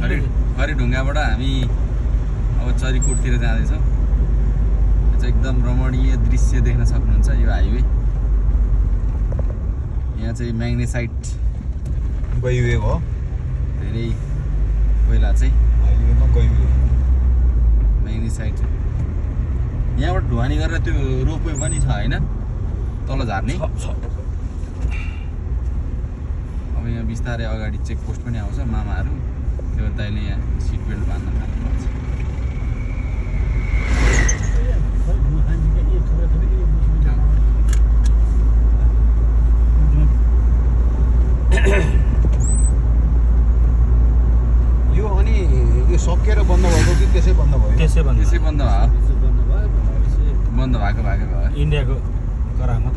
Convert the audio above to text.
हरिढुङ्गाबाट हामी अब चरीकोटतिर जाँदैछौँ। यो चाहिँ एकदम रमणीय दृश्य देख्न सक्नुहुन्छ यो हाइवे। यहाँ चाहिँ म्याग्नेसाइट गइवे हो धेरै पहिला चाहिँ हाइवेमा गइवे म्याग्नेसाइट यहाँबाट ढुवानी गरेर त्यो रोपवे पनि छ होइन तल झार्ने। अब यहाँ बिस्तारै अगाडि चेकपोस्ट पनि आउँछ मामाहरू त्यो दाइले यहाँ सिट बेल्ट बाँध्न थाल्नुपर्छ। यो अनि यो सकिएर बन्द भएको कि त्यसै बन्द भयो? त्यसै बन्द भयो। बन्द भएको भयो इन्डियाको करामत